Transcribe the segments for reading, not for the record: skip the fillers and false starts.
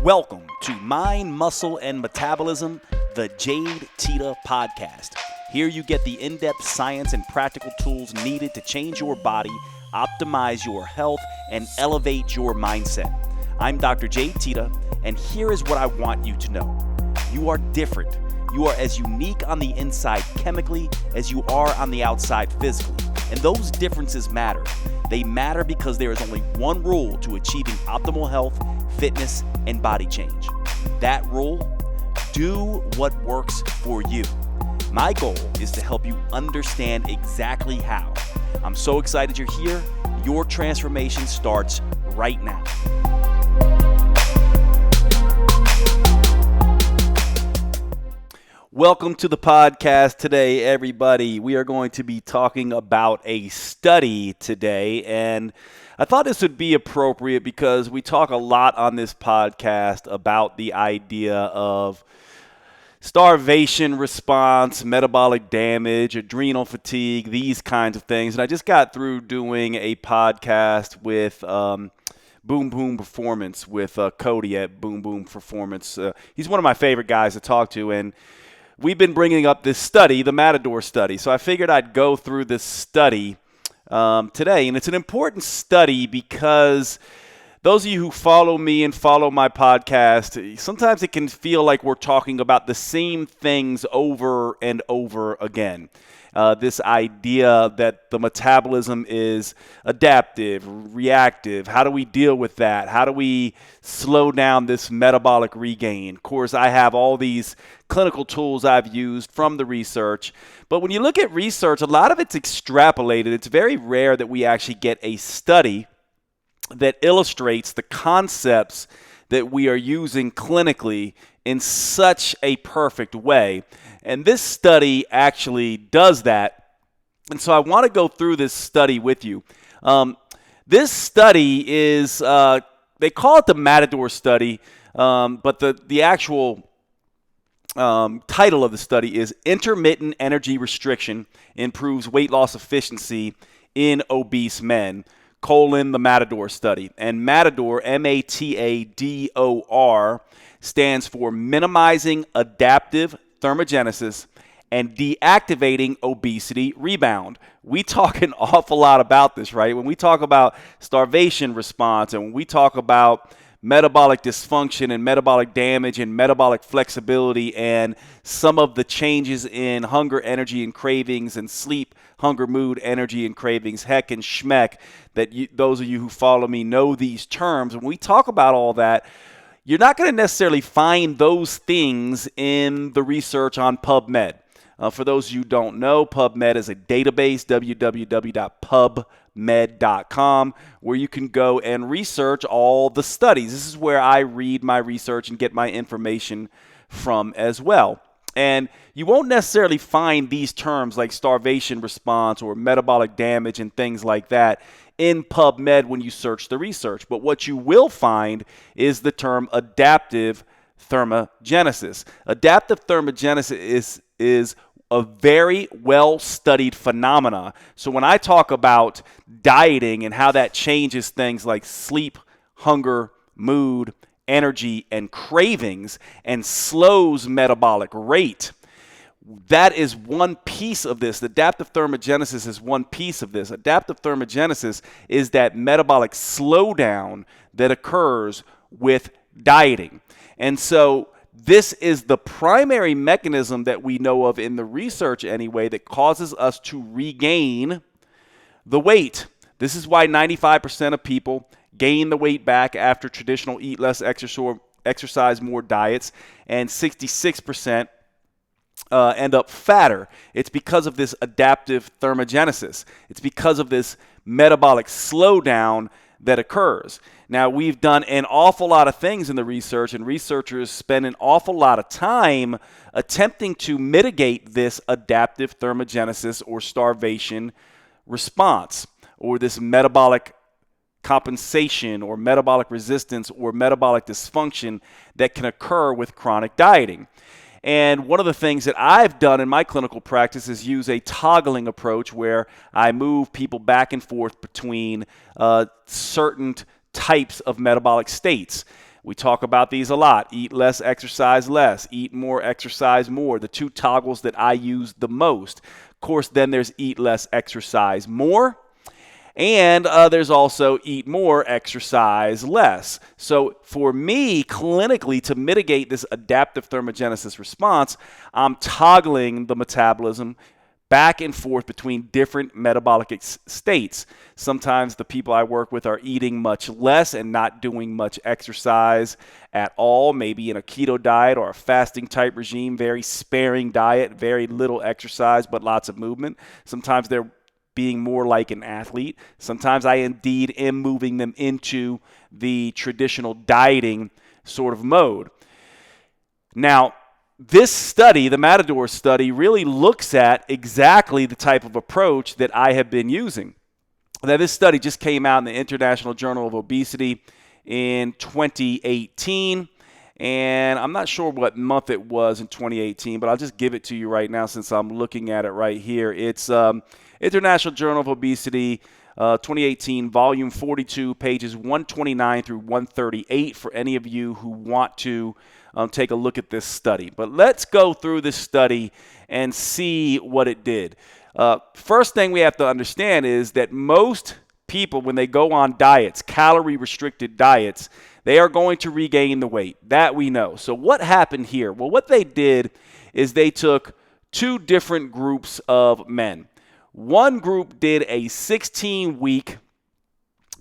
Welcome to Mind, Muscle, and Metabolism, the Jade Teta Podcast. Here you get the in-depth science and practical tools needed to change your body, optimize your health, and elevate your mindset. I'm Dr. Jade Teta, and here is what I want you to know. You are different. You are as unique on the inside chemically as you are on the outside physically. And those differences matter. They matter because there is only one rule to achieving optimal health, fitness, and body change. That rule: do what works for you. My goal is to help you understand exactly how. I'm so excited you're here. Your transformation starts right now. Welcome to the podcast today, everybody. We are going to be talking about a study today, and I thought this would be appropriate because we talk a lot on this podcast about the idea of starvation response, metabolic damage, adrenal fatigue, these kinds of things. And I just got through doing a podcast with Boom Boom Performance with Cody at Boom Boom Performance. He's one of my favorite guys to talk to, and we've been bringing up this study, the MATADOR Study. So I figured I'd go through this study today. And it's an important study because those of you who follow me and follow my podcast, sometimes it can feel like we're talking about the same things over and over again. This idea that the metabolism is adaptive, reactive. How do we deal with that? How do we slow down this metabolic regain? Of course, I have all these clinical tools I've used from the research. But when you look at research, a lot of it's extrapolated. It's very rare that we actually get a study that illustrates the concepts that we are using clinically in such a perfect way. And this study actually does that. And so I want to go through this study with you. This study is, they call it the MATADOR Study, but the actual title of the study is Intermittent Energy Restriction Improves Weight Loss Efficiency in Obese Men, the MATADOR Study. And MATADOR, M-A-T-A-D-O-R, stands for Minimizing Adaptive Thermogenesis and Deactivating Obesity Rebound. We talk an awful lot about this, right? When we talk about starvation response and when we talk about metabolic dysfunction and metabolic damage and metabolic flexibility and some of the changes in hunger, energy, and cravings and sleep, hunger, mood, energy, and cravings, heck and schmeck, that those of you who follow me know these terms. When we talk about all that, you're not going to necessarily find those things in the research on PubMed. For those of you who don't know, PubMed is a database, www.pubmed.com, where you can go and research all the studies. This is where I read my research and get my information from as well. And you won't necessarily find these terms like starvation response or metabolic damage and things like that in PubMed when you search the research. But what you will find is the term adaptive thermogenesis. Adaptive thermogenesis is a very well-studied phenomena. So when I talk about dieting and how that changes things like sleep, hunger, mood, energy, and cravings and slows metabolic rate, that is one piece of this. Adaptive thermogenesis is one piece of this. Adaptive thermogenesis is that metabolic slowdown that occurs with dieting. And so this is the primary mechanism that we know of in the research anyway that causes us to regain the weight. This is why 95% of people gain the weight back after traditional eat less, exercise more diets, and 66% end up fatter. It's because of this adaptive thermogenesis. It's because of this metabolic slowdown that occurs. Now, we've done an awful lot of things in the research, and researchers spend an awful lot of time attempting to mitigate this adaptive thermogenesis or starvation response, or this metabolic compensation or metabolic resistance or metabolic dysfunction that can occur with chronic dieting. And one of the things that I've done in my clinical practice is use a toggling approach where I move people back and forth between certain types of metabolic states. We talk about these a lot. Eat less, exercise less. Eat more, exercise more. The two toggles that I use the most. Of course, then there's eat less, exercise more. And there's also eat more, exercise less. So for me, clinically, to mitigate this adaptive thermogenesis response, I'm toggling the metabolism back and forth between different metabolic states. Sometimes the people I work with are eating much less and not doing much exercise at all, maybe in a keto diet or a fasting type regime, very sparing diet, very little exercise, but lots of movement. Sometimes they're being more like an athlete. Sometimes I indeed am moving them into the traditional dieting sort of mode. Now, this study, the MATADOR study, really looks at exactly the type of approach that I have been using. Now, this study just came out in the International Journal of Obesity in 2018, and I'm not sure what month it was in 2018, but I'll just give it to you right now since I'm looking at it right here. It's International Journal of Obesity, 2018, volume 42, pages 129 through 138 for any of you who want to take a look at this study. But let's go through this study and see what it did. First thing we have to understand is that most people, when they go on diets, calorie-restricted diets, they are going to regain the weight. That we know. So what happened here? Well, what they did is they took two different groups of men. One group did a 16-week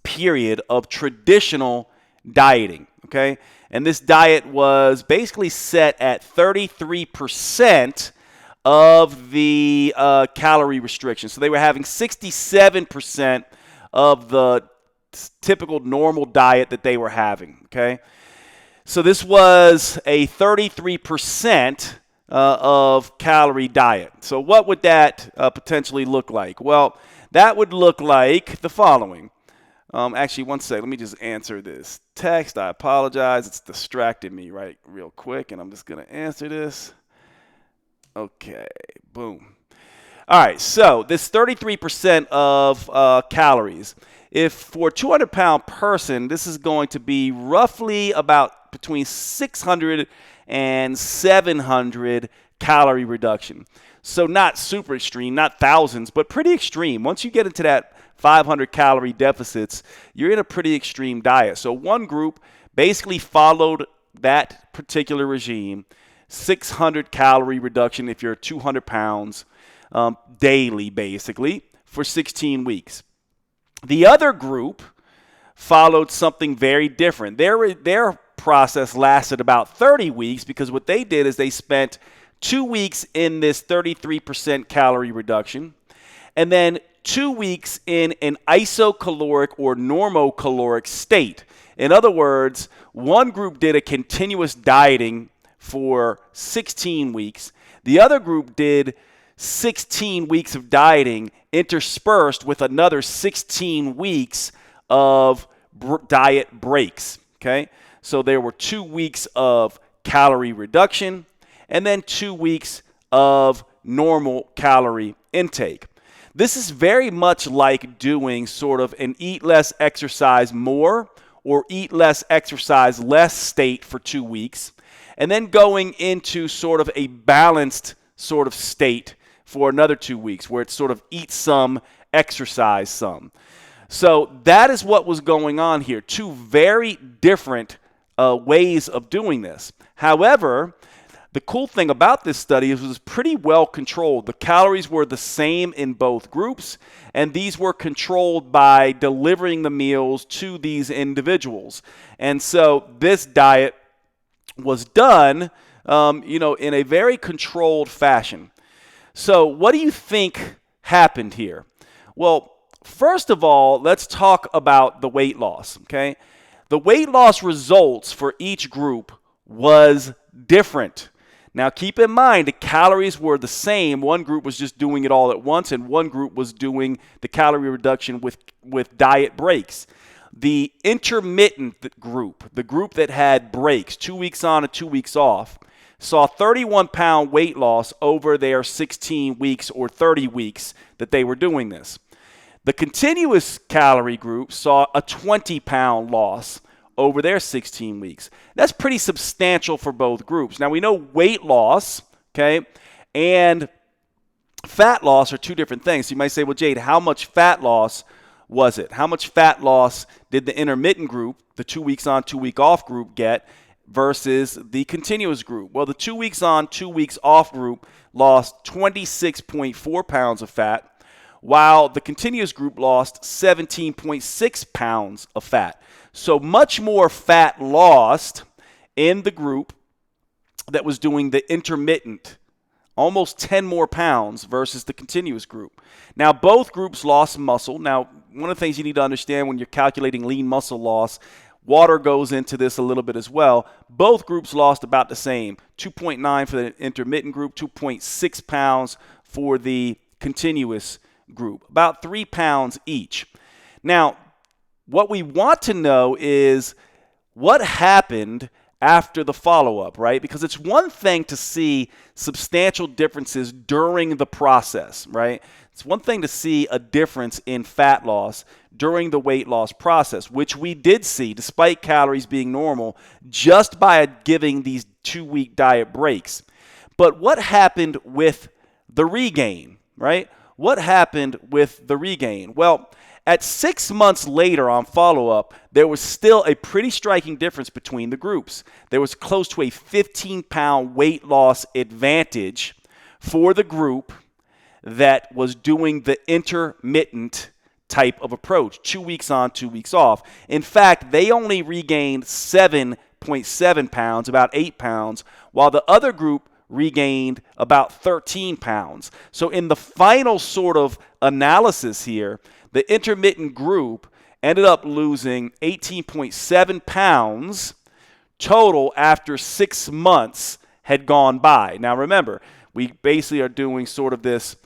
period of traditional dieting, okay? And this diet was basically set at 33% of the calorie restriction. So they were having 67% of the typical normal diet that they were having, okay? So this was a 33% of calorie diet. So what would that potentially look like? Well, that would look like the following. Actually, one second. Let me just answer this text. I apologize. It's distracted me real quick, and I'm just going to answer this. Okay, boom. All right, so this 33% of calories. If for a 200-pound person, this is going to be roughly about between 600 and 700 calorie reduction. So not super extreme, not thousands, but pretty extreme. Once you get into that 500 calorie deficits, you're in a pretty extreme diet. So one group basically followed that particular regime, 600 calorie reduction if you're 200 pounds daily, basically, for 16 weeks. The other group followed something very different. Their process lasted about 30 weeks because what they did is they spent 2 weeks in this 33% calorie reduction and then 2 weeks in an isocaloric or normocaloric state. In other words, one group did a continuous dieting for 16 weeks. The other group did 16 weeks of dieting interspersed with another 16 weeks of diet breaks, okay? So there were 2 weeks of calorie reduction and then 2 weeks of normal calorie intake. This is very much like doing sort of an eat less, exercise more or eat less, exercise less state for 2 weeks and then going into sort of a balanced sort of state for another 2 weeks where it's sort of eat some, exercise some. So that is what was going on here. Two very different ways of doing this. However, the cool thing about this study is it was pretty well controlled. The calories were the same in both groups, and these were controlled by delivering the meals to these individuals. And so this diet was done, in a very controlled fashion. So what do you think happened here? Well, first of all, let's talk about the weight loss, okay? The weight loss results for each group was different. Now, keep in mind, the calories were the same. One group was just doing it all at once, and one group was doing the calorie reduction with diet breaks. The intermittent group, the group that had breaks, 2 weeks on and 2 weeks off, saw 31-pound weight loss over their 16 weeks or 30 weeks that they were doing this. The continuous calorie group saw a 20-pound loss over their 16 weeks. That's pretty substantial for both groups. Now, we know weight loss, okay, and fat loss are two different things. So you might say, well, Jade, how much fat loss was it? How much fat loss did the intermittent group, the 2 weeks on, 2 week off group get versus the continuous group? Well, the 2 weeks on, 2 weeks off group lost 26.4 pounds of fat, while the continuous group lost 17.6 pounds of fat. So much more fat lost in the group that was doing the intermittent, almost 10 more pounds versus the continuous group. Now, both groups lost muscle. Now, one of the things you need to understand when you're calculating lean muscle loss, water goes into this a little bit as well. Both groups lost about the same, 2.9 for the intermittent group, 2.6 pounds for the continuous group, about 3 pounds each. Now, what we want to know is what happened after the follow-up, right? Because it's one thing to see substantial differences during the process, right? It's one thing to see a difference in fat loss during the weight loss process, which we did see despite calories being normal just by giving these 2-week diet breaks. But what happened with the regain, right? What happened with the regain? Well, at 6 months later on follow-up, there was still a pretty striking difference between the groups. There was close to a 15-pound weight loss advantage for the group that was doing the intermittent type of approach, 2 weeks on, 2 weeks off. In fact, they only regained 7.7 pounds, about 8 pounds, while the other group regained about 13 pounds. So in the final sort of analysis here, the intermittent group ended up losing 18.7 pounds total after 6 months had gone by. Now remember, we basically are doing sort of this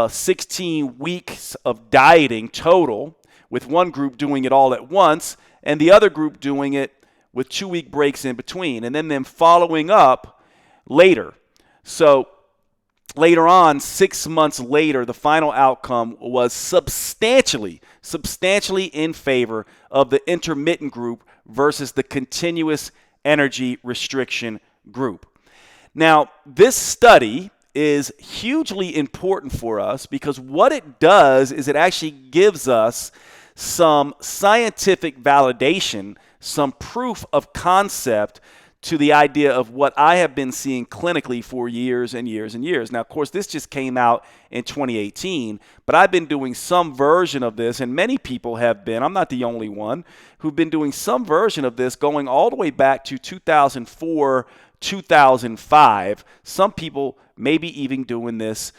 16 weeks of dieting total, with one group doing it all at once and the other group doing it with 2-week breaks in between, and then them following up later. So later on, 6 months later, the final outcome was substantially in favor of the intermittent group versus the continuous energy restriction group. Now, this study is hugely important for us because what it does is it actually gives us some scientific validation, some proof of concept to the idea of what I have been seeing clinically for years and years and years. Now, of course, this just came out in 2018, but I've been doing some version of this, and many people have been, I'm not the only one, who've been doing some version of this going all the way back to 2004, 2005. Some people maybe even doing this,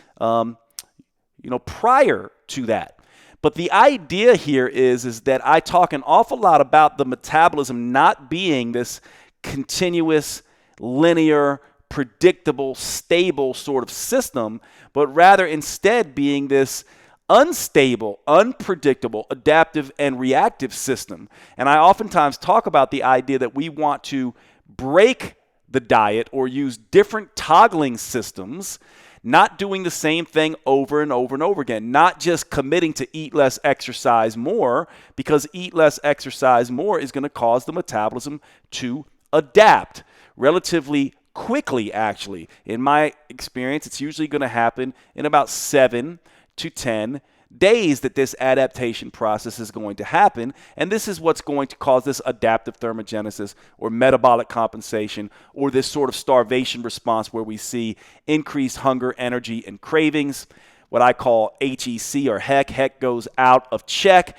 prior to that. But the idea here is that I talk an awful lot about the metabolism not being this continuous, linear, predictable, stable sort of system, but rather instead being this unstable, unpredictable, adaptive, and reactive system. And I oftentimes talk about the idea that we want to break the diet or use different toggling systems, not doing the same thing over and over and over again, not just committing to eat less, exercise more, because eat less, exercise more is going to cause the metabolism to adapt relatively quickly, actually. In my experience, it's usually going to happen in about 7 to 10 days that this adaptation process is going to happen, and this is what's going to cause this adaptive thermogenesis or metabolic compensation or this sort of starvation response where we see increased hunger, energy, and cravings, what I call HEC or HEC goes out of check,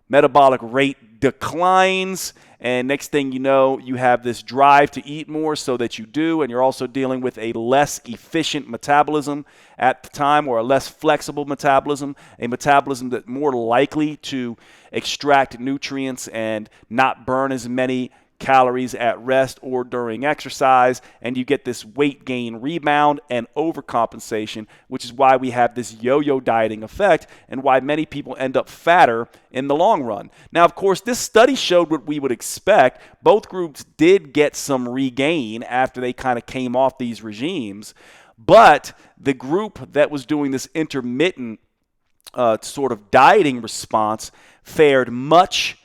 metabolic rate declines, and next thing you know, you have this drive to eat more so that you do, and you're also dealing with a less efficient metabolism at the time, or a less flexible metabolism, a metabolism that's more likely to extract nutrients and not burn as many calories at rest or during exercise, and you get this weight gain rebound and overcompensation, which is why we have this yo-yo dieting effect and why many people end up fatter in the long run. Now, of course, this study showed what we would expect. Both groups did get some regain after they kind of came off these regimes, but the group that was doing this intermittent sort of dieting response fared much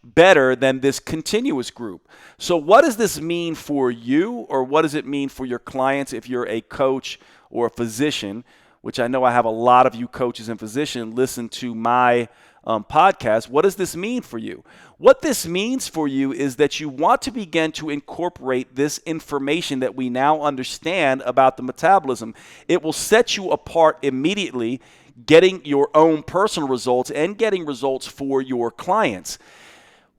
better than this continuous group. So what does this mean for you, or what does it mean for your clients if you're a coach or a physician, which I know I have a lot of you coaches and physicians listen to my podcast? What does this mean for you? What this means for you is that you want to begin to incorporate this information that we now understand about the metabolism. It will set you apart immediately, getting your own personal results and getting results for your clients.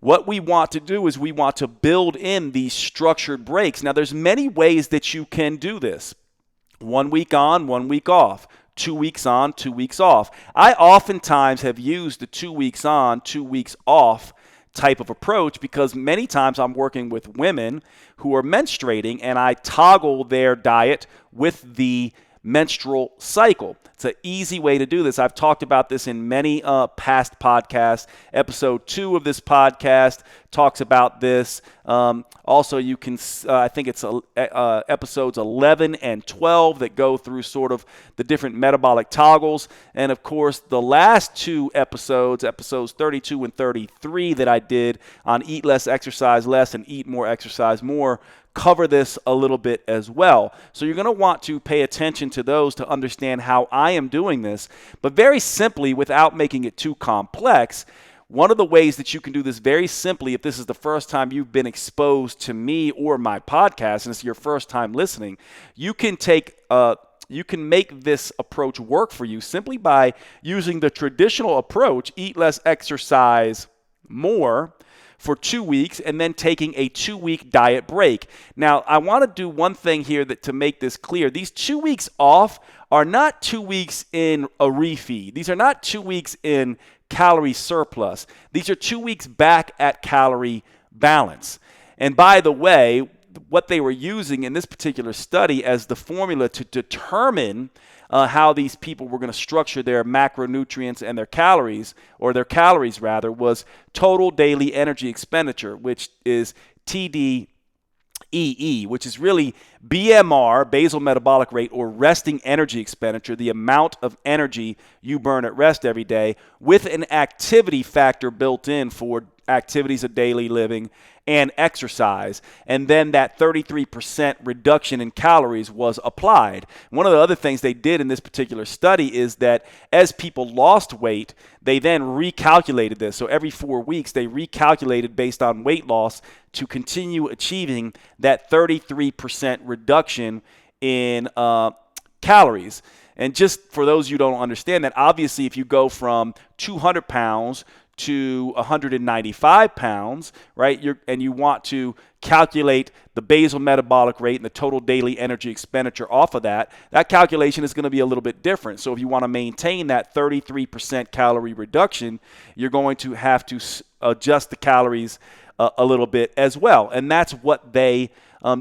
What we want to do is we want to build in these structured breaks. Now, there's many ways that you can do this. 1 week on, 1 week off. 2 weeks on, 2 weeks off. I oftentimes have used the 2 weeks on, 2 weeks off type of approach because many times I'm working with women who are menstruating and I toggle their diet with the menstrual cycle. It's an easy way to do this. I've talked about this in many past podcasts. Episode 2 of this podcast talks about this. Also, you can, I think it's episodes 11 and 12 that go through sort of the different metabolic toggles. And of course, the last 2 episodes 32 and 33 that I did on Eat Less, Exercise Less and Eat More, Exercise More, cover this a little bit as well. So you're going to want to pay attention to those to understand how I am doing this. But very simply, without making it too complex, one of the ways that you can do this very simply, if this is the first time you've been exposed to me or my podcast, and it's your first time listening, you can make this approach work for you simply by using the traditional approach, eat less, exercise more, for 2 weeks and then taking a 2-week diet break. Now, I want to do one thing here to make this clear. These 2 weeks off are not 2 weeks in a refeed. These are not 2 weeks in calorie surplus. These are 2 weeks back at calorie balance. And by the way, what they were using in this particular study as the formula to determine how these people were going to structure their macronutrients and their calories, or their calories rather, was total daily energy expenditure, which is TDEE, which is really BMR, basal metabolic rate, or resting energy expenditure, the amount of energy you burn at rest every day, with an activity factor built in for activities of daily living and exercise. And then that 33% reduction in calories was applied. One of the other things they did in this particular study is that as people lost weight, they then recalculated this. So every 4 weeks, they recalculated based on weight loss to continue achieving that 33% reduction in calories. And just for those you don't understand that, obviously if you go from 200 pounds to 195 pounds, right? And you want to calculate the basal metabolic rate and the total daily energy expenditure off of that, that calculation is going to be a little bit different. So if you want to maintain that 33% calorie reduction, you're going to have to adjust the calories a little bit as well. And that's what they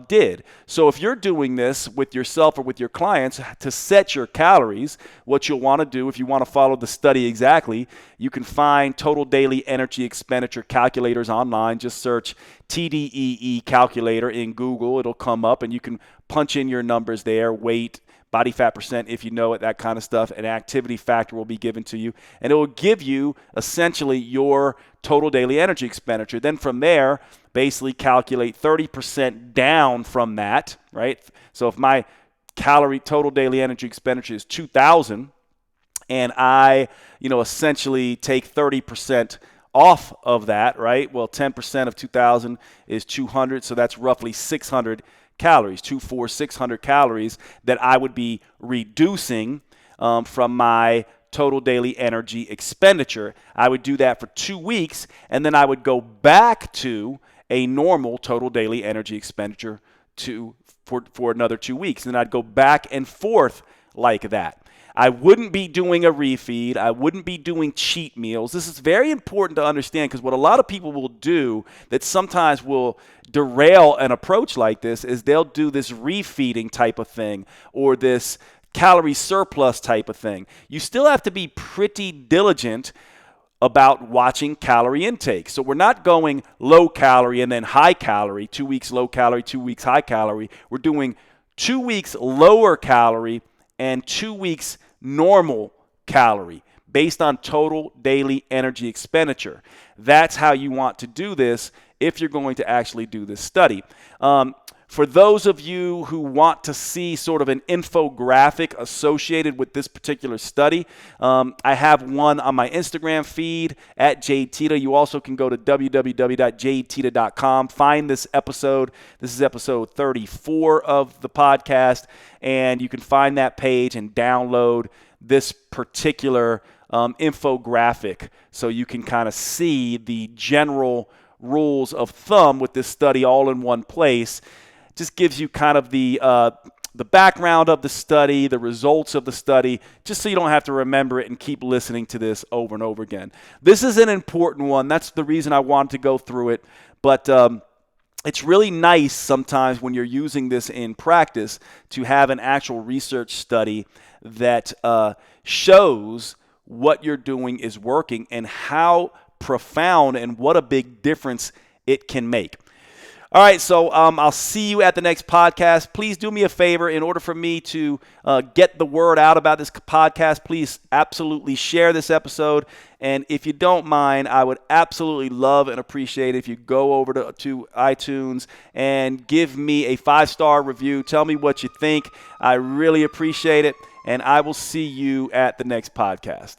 did. So if you're doing this with yourself or with your clients to set your calories, what you'll want to do, if you want to follow the study exactly, you can find total daily energy expenditure calculators online. Just search TDEE calculator in Google. It'll come up and you can punch in your numbers there, weight, body fat percent, if you know it, that kind of stuff. An activity factor will be given to you, and it will give you essentially your total daily energy expenditure. Then from there, basically calculate 30% down from that, right? So if my total daily energy expenditure is 2,000, and I, essentially take 30% off of that, right? Well, 10% of 2,000 is 200, so that's roughly 600 calories, 600 calories that I would be reducing from my total daily energy expenditure. I would do that for 2 weeks, and then I would go back to a normal total daily energy expenditure for another 2 weeks. And then I'd go back and forth like that. I wouldn't be doing a refeed. I wouldn't be doing cheat meals. This is very important to understand, because what a lot of people will do that sometimes will derail an approach like this is they'll do this refeeding type of thing, or this calorie surplus type of thing. You still have to be pretty diligent about watching calorie intake. So we're not going low calorie and then high calorie, 2 weeks low calorie, 2 weeks high calorie. We're doing 2 weeks lower calorie and 2 weeks normal calorie, based on total daily energy expenditure. That's how you want to do this if you're going to actually do this study. For those of you who want to see sort of an infographic associated with this particular study, I have one on my Instagram feed at @JTita. You also can go to www.jtita.com, find this episode. This is episode 34 of the podcast, and you can find that page and download this particular infographic so you can kind of see the general rules of thumb with this study all in one place. Just gives you kind of the background of the study, the results of the study, just so you don't have to remember it and keep listening to this over and over again. This is an important one. That's the reason I wanted to go through it. But it's really nice sometimes when you're using this in practice to have an actual research study that shows what you're doing is working and how profound and what a big difference it can make. All right, so I'll see you at the next podcast. Please do me a favor. In order for me to get the word out about this podcast, please absolutely share this episode. And if you don't mind, I would absolutely love and appreciate if you go over to iTunes and give me a 5-star review. Tell me what you think. I really appreciate it. And I will see you at the next podcast.